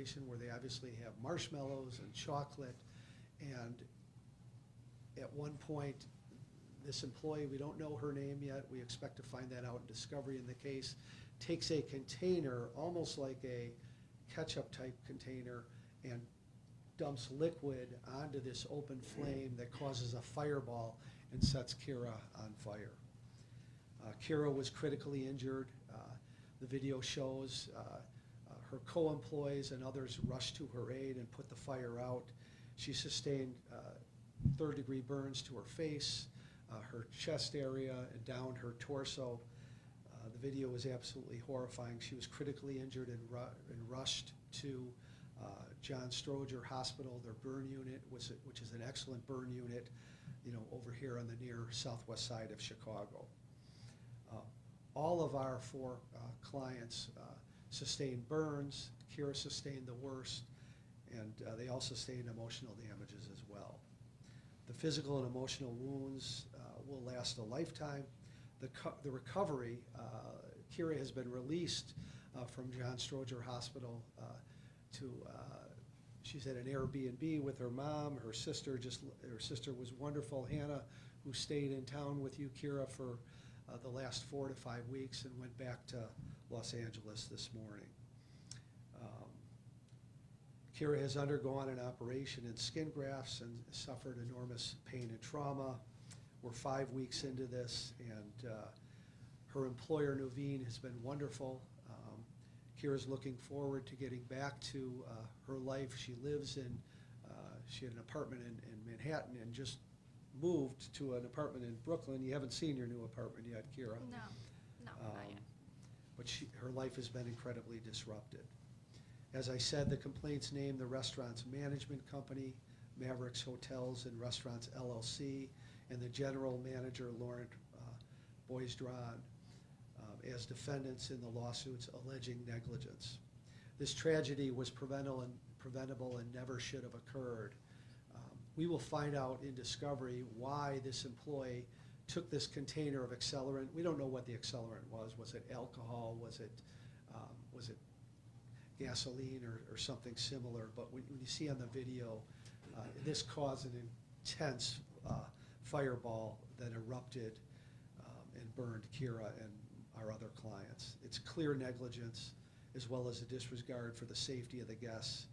situation where they obviously have marshmallows and chocolate, and at one point, this employee, we don't know her name yet, we expect to find that out in discovery in the case, takes a container, almost like a ketchup type container, and dumps liquid onto this open flame that causes a fireball and sets Kira on fire. Kira was critically injured. The video shows her co-employees and others rushed to her aid and put the fire out. She sustained third-degree burns to her face, her chest area, and down her torso. The video was absolutely horrifying. She was critically injured and rushed to John Stroger Hospital, their burn unit, which is an excellent burn unit, over here on the near southwest side of Chicago. All of our 4 clients sustained burns. Kira sustained the worst, and they all sustained emotional damages as well. The physical and emotional wounds will last a lifetime. The recovery, Kira has been released from John Stroger Hospital she's at an Airbnb with her mom. Her sister was wonderful, Hannah, who stayed in town with you, Kira, for the last 4 to 5 weeks and went back to Los Angeles this morning. Kira has undergone an operation in skin grafts and suffered enormous pain and trauma. We're 5 weeks into this, and her employer, Naveen, has been wonderful. Kira's looking forward to getting back to her life. She lives she had an apartment in Manhattan and just moved to an apartment in Brooklyn. You haven't seen your new apartment yet, Kira. No, not yet. But her life has been incredibly disrupted. As I said, the complaints named the restaurant's management company, Mavericks Hotels and Restaurants LLC, and the general manager, Laurent Boisdron, as defendants in the lawsuits alleging negligence. This tragedy was preventable and never should have occurred. We will find out in discovery why this employee took this container of accelerant. We don't know what the accelerant was. Was it alcohol? Was it gasoline or something similar? But when you see on the video, this caused an intense fireball that erupted and burned Kira and our other clients. It's clear negligence as well as a disregard for the safety of the guests.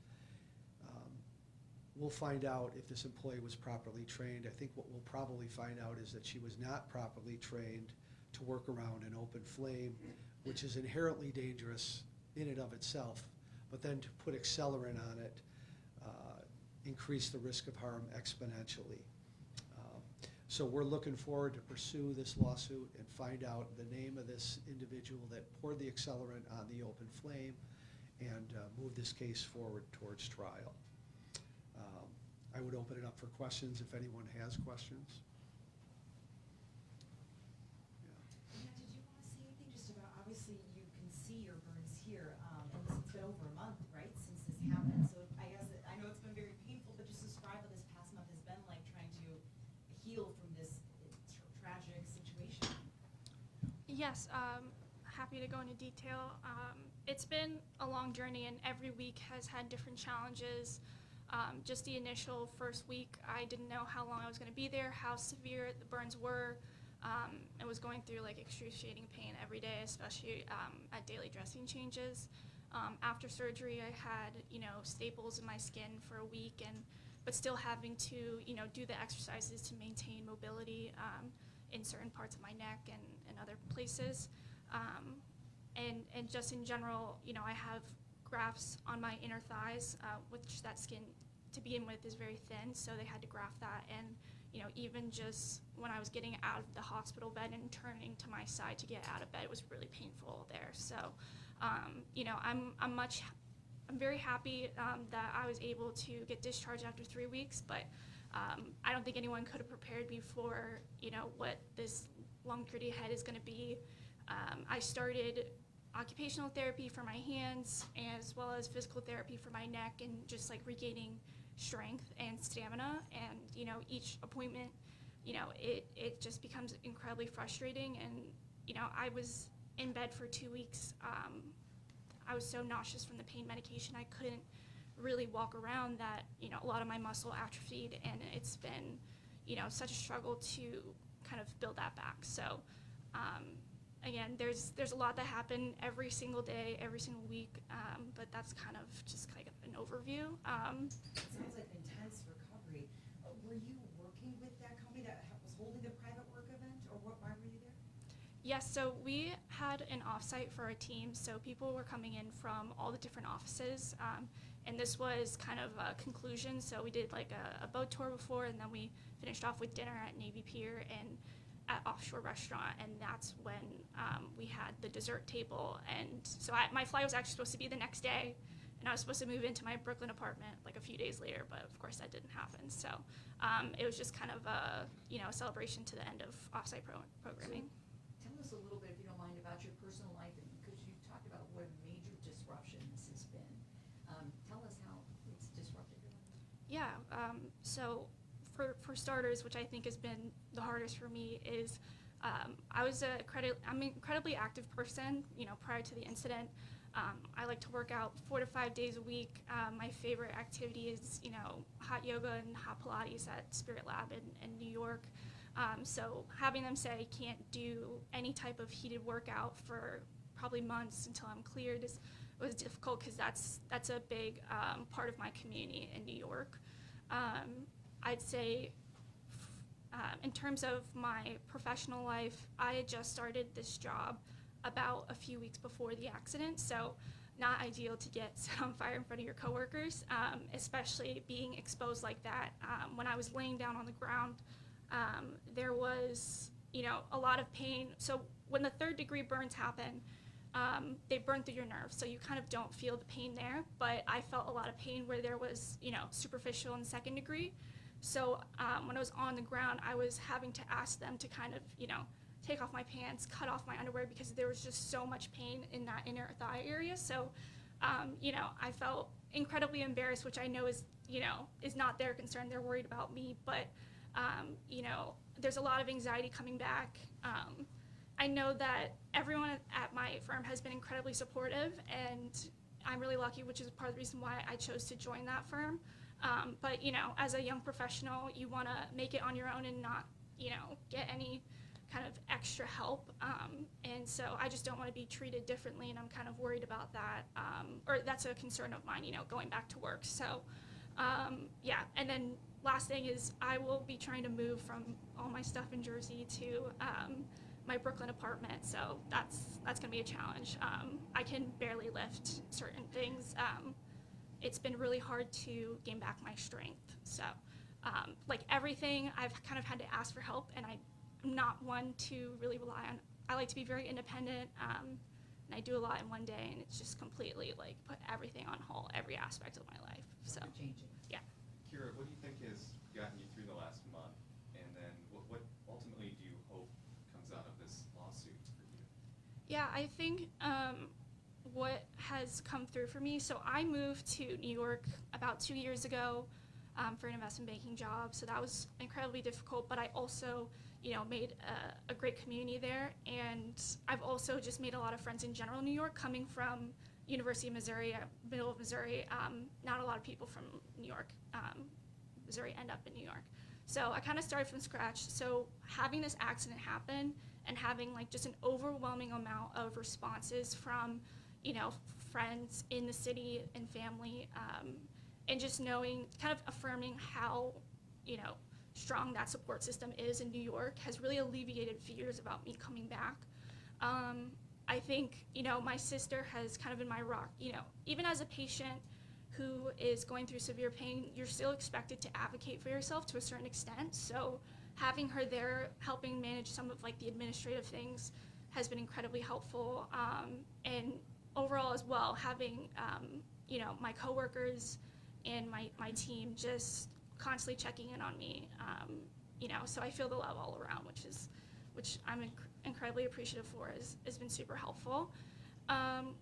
We'll find out if this employee was properly trained. I think what we'll probably find out is that she was not properly trained to work around an open flame, which is inherently dangerous in and of itself, but then to put accelerant on it increased the risk of harm exponentially. So we're looking forward to pursue this lawsuit and find out the name of this individual that poured the accelerant on the open flame and move this case forward towards trial. I would open it up for questions if anyone has questions. Yeah, did you want to say anything just about, obviously you can see your burns here, and it's been over a month, right, since this happened. So I guess, I know it's been very painful, but just describe what this past month has been like trying to heal from this tragic situation. Yes, happy to go into detail. It's been a long journey, and every week has had different challenges. Just the initial first week, I didn't know how long I was going to be there, how severe the burns were. I was going through like excruciating pain every day, especially at daily dressing changes. After surgery, I had staples in my skin for a week, but still having to do the exercises to maintain mobility in certain parts of my neck and other places. And just in general, I have grafts on my inner thighs, which that skin to begin with is very thin, so they had to graft that. And even just when I was getting out of the hospital bed and turning to my side to get out of bed, it was really painful there. So I'm very happy that I was able to get discharged after 3 weeks, but I don't think anyone could have prepared me for what this long journey ahead is going to be. I started occupational therapy for my hands as well as physical therapy for my neck, and just like regaining strength and stamina. And each appointment, it just becomes incredibly frustrating. And I was in bed for 2 weeks. I was so nauseous from the pain medication, I couldn't really walk around that, a lot of my muscle atrophied, and it's been, such a struggle to kind of build that back. So, again, there's a lot that happen every single day, every single week, but that's kind of just like an overview. It sounds like intense recovery. Were you working with that company that was holding the private work event, or why were you there? Yes, so we had an offsite for our team, so people were coming in from all the different offices, and this was kind of a conclusion. So we did like a boat tour before, and then we finished off with dinner at Navy Pier and at Offshore Restaurant, and that's when we had the dessert table. And so my flight was actually supposed to be the next day, and I was supposed to move into my Brooklyn apartment like a few days later, but of course that didn't happen. So it was just kind of a celebration to the end of offsite programming. So, tell us a little bit, if you don't mind, about your personal life, because you talked about what a major disruption this has been. Tell us how it's disrupted your life. Yeah, so for starters, which I think has been the hardest for me, is I'm an incredibly active person, prior to the incident. I like to work out 4 to 5 days a week. My favorite activity is, hot yoga and hot Pilates at Spirit Lab in New York. So having them say I can't do any type of heated workout for probably months until I'm cleared was difficult, because that's a big part of my community in New York. I'd say in terms of my professional life, I had just started this job about a few weeks before the accident, so not ideal to get set on fire in front of your coworkers, especially being exposed like that. When I was laying down on the ground, there was, a lot of pain. So when the 3rd-degree burns happen, they burn through your nerves, so you kind of don't feel the pain there, but I felt a lot of pain where there was, superficial and 2nd degree. So when I was on the ground, I was having to ask them to kind of, take off my pants, cut off my underwear, because there was just so much pain in that inner thigh area. So, I felt incredibly embarrassed, which I know is not their concern. They're worried about me, but, there's a lot of anxiety coming back. I know that everyone at my firm has been incredibly supportive, and I'm really lucky, which is part of the reason why I chose to join that firm. But, as a young professional, you want to make it on your own and not, get any kind of extra help. And so I just don't want to be treated differently, and I'm kind of worried about that. Or that's a concern of mine, going back to work. So, yeah. And then last thing is I will be trying to move from all my stuff in Jersey to my Brooklyn apartment. So that's going to be a challenge. I can barely lift certain things. It's been really hard to gain back my strength. So, like everything, I've kind of had to ask for help, and I'm not one to really rely on. I like to be very independent, and I do a lot in one day, and it's just completely like put everything on hold, every aspect of my life. So, Changing. yeah. Kira, what do you think has gotten you through the last month, and then what ultimately do you hope comes out of this lawsuit for you? Yeah, I think what has come through for me, so I moved to New York about 2 years ago for an investment banking job, so that was incredibly difficult, but I also, made a great community there, and I've also just made a lot of friends in general in New York, coming from University of Missouri, middle of Missouri. Not a lot of people from New York, Missouri end up in New York. So I kind of started from scratch. So having this accident happen and having like just an overwhelming amount of responses from, friends in the city and family, and just knowing, kind of affirming how, strong that support system is in New York has really alleviated fears about me coming back. I think, my sister has kind of been my rock. Even as a patient who is going through severe pain, you're still expected to advocate for yourself to a certain extent. So having her there helping manage some of like the administrative things has been incredibly helpful. And overall as well, having, my coworkers and my team just constantly checking in on me, so I feel the love all around, which I'm incredibly appreciative for, has been super helpful. And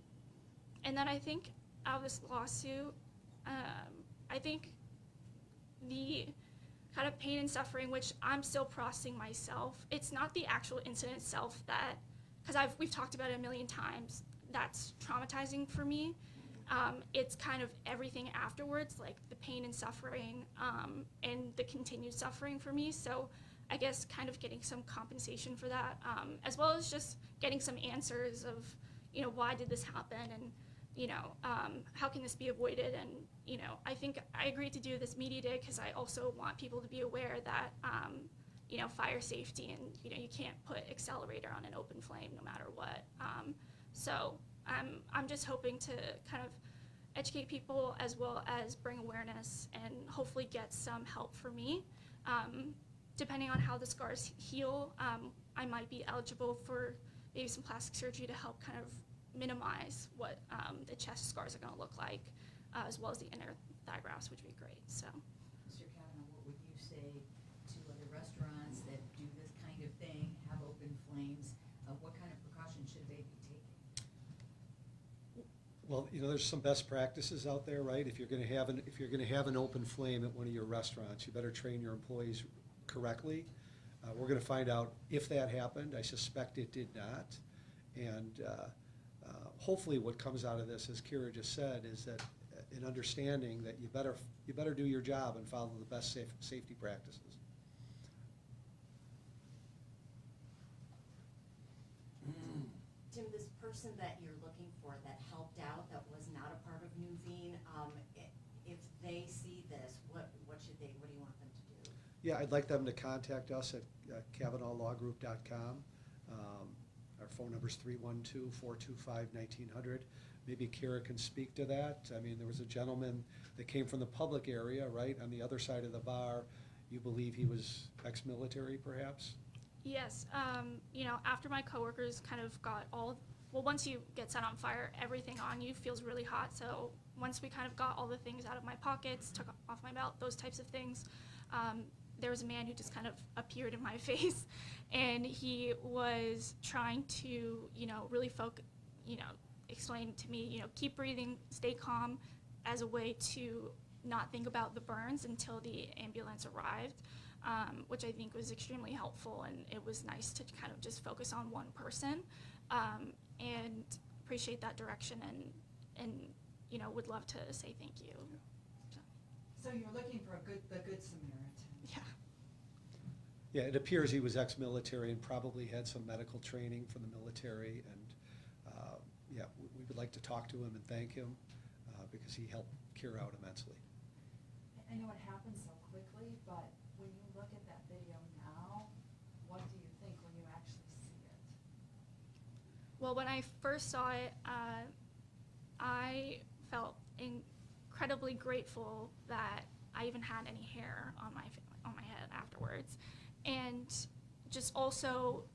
then I think out of this lawsuit, I think the kind of pain and suffering, which I'm still processing myself, it's not the actual incident itself that, because we've talked about it a million times, that's traumatizing for me. It's kind of everything afterwards, like the pain and suffering, and the continued suffering for me. So I guess kind of getting some compensation for that, as well as just getting some answers of, you know, why did this happen, and, you know, how can this be avoided? And, you know, I think I agreed to do this media day because I also want people to be aware that, you know, fire safety, and, you know, you can't put accelerator on an open flame no matter what. So I'm just hoping to kind of educate people as well as bring awareness and hopefully get some help for me. Depending on how the scars heal, I might be eligible for maybe some plastic surgery to help kind of minimize what the chest scars are going to look like, as well as the inner thigh grafts, which would be great. So. Mr. Kavanaugh, what would you say to other restaurants that do this kind of thing, have open flames? What kind of precautions should they be taking? Well, you know, there's some best practices out there, right? If you're going to have an open flame at one of your restaurants, you better train your employees correctly. We're going to find out if that happened. I suspect it did not. And hopefully what comes out of this, as Kira just said, is that an understanding that you better do your job and follow the best safety practices. Tim, this person that you're looking for that helped out, that was not a part of Nuveen, if they see this, what do you want them to do? Yeah, I'd like them to contact us at CavanaughLawGroup.com. Our phone number is 312-425-1900. Maybe Kira can speak to that. I mean, there was a gentleman that came from the public area, right, on the other side of the bar. You believe he was ex-military, perhaps? Yes, you know, after my coworkers kind of got once you get set on fire, everything on you feels really hot. So once we kind of got all the things out of my pockets, took off my belt, those types of things, there was a man who just kind of appeared in my face, and he was trying to, you know, really explain to me, you know, keep breathing, stay calm, as a way to not think about the burns until the ambulance arrived. Which I think was extremely helpful, and it was nice to kind of just focus on one person, and appreciate that direction, and you know, would love to say thank you. So you're looking for the good Samaritan. Yeah. Yeah, it appears he was ex-military and probably had some medical training from the military, and yeah, we would like to talk to him and thank him because he helped Kira out immensely. I know it happened so quickly, but when you look at that video now, what do you think when you actually see it? Well, when I first saw it, I felt incredibly grateful that I even had any hair on my head afterwards, and just also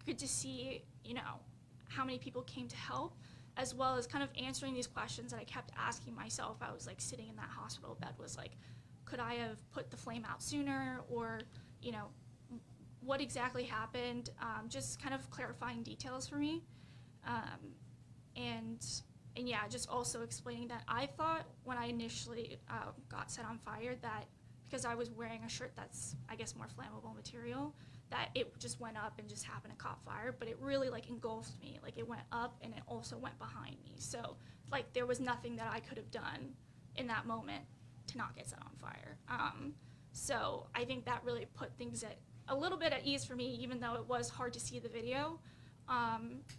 good to see, you know, how many people came to help, as well as kind of answering these questions that I kept asking myself. I was like sitting in that hospital bed, was like, could I have put the flame out sooner, or, you know, what exactly happened? Just kind of clarifying details for me, and yeah, just also explaining that I thought when I initially got set on fire that because I was wearing a shirt that's, I guess, more flammable material, that it just went up and just happened to caught fire, but it really like engulfed me. Like it went up and it also went behind me. So like there was nothing that I could have done in that moment to not get set on fire. So I think that really put things at a little bit at ease for me, even though it was hard to see the video.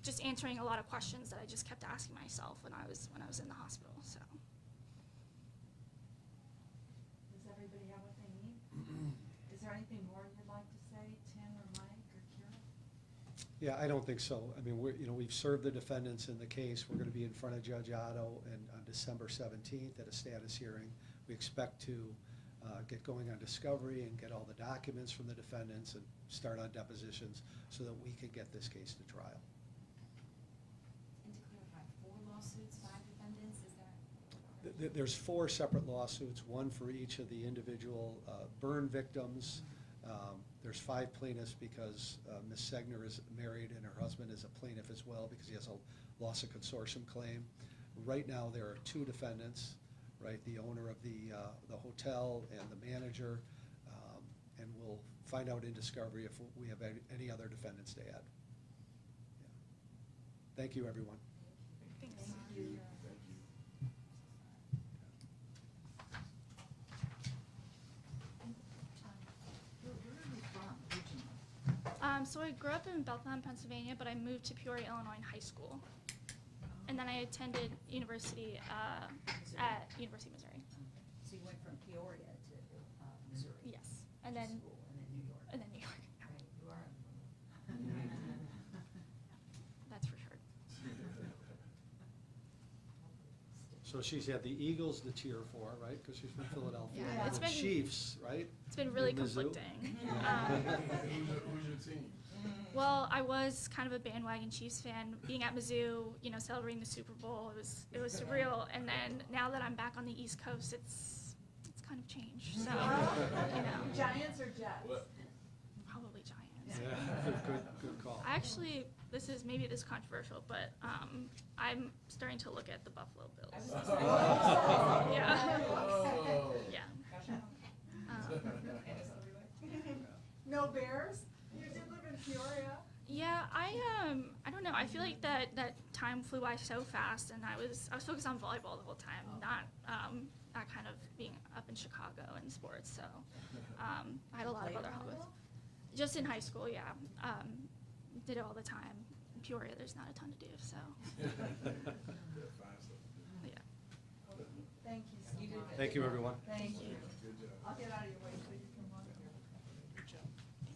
Just answering a lot of questions that I just kept asking myself when I was in the hospital. So. Does everybody have what they need? Is there anything more you'd like to say, Tim or Mike or Kira? Yeah, I don't think so. I mean, we've served the defendants in the case. We're going to be in front of Judge Otto on December 17th at a status hearing. We expect to get going on discovery and get all the documents from the defendants and start on depositions so that we can get this case to trial. And to clarify, 4 lawsuits, 5 defendants, is that? There's 4 separate lawsuits, one for each of the individual burn victims. There's 5 plaintiffs because Ms. Segner is married and her husband is a plaintiff as well because he has a loss of consortium claim. Right now there are 2 defendants, right? The owner of the hotel and the manager, and we'll find out in discovery if we have any other defendants to add. Yeah. Thank you, everyone. Thanks. Thank you. So I grew up in Bethlehem, Pennsylvania, but I moved to Peoria, Illinois in high school. And then I attended university at University of Missouri. So you went from Peoria to Missouri? Yes. And to then school, and then New York. and then New York. Right, you are. That's for sure. So she's had the Eagles to cheer for, right, because she's from Philadelphia. Yeah, and it's the been- Chiefs, right? It's been really In Mizzou. conflicting. Who's your team? Well, I was kind of a bandwagon Chiefs fan. Being at Mizzou, celebrating the Super Bowl, it was surreal. And then now that I'm back on the East Coast, it's kind of changed. So, Giants or Jets? What? probably Giants. Yeah, good call. I actually, this is controversial, but I'm starting to look at the Buffalo I was Bills. gonna say- Yeah. Oh. Yeah. No Bears? You did live in Peoria. Yeah, I don't know. I feel like that time flew by so fast, and I was focused on volleyball the whole time, not kind of being up in Chicago and sports. So I had a lot of other hobbies. Just in high school, yeah. Did it all the time. In Peoria, there's not a ton to do, so yeah. Thank you so much. Thank you, everyone. Thank you. Good job. I'll get out of your way.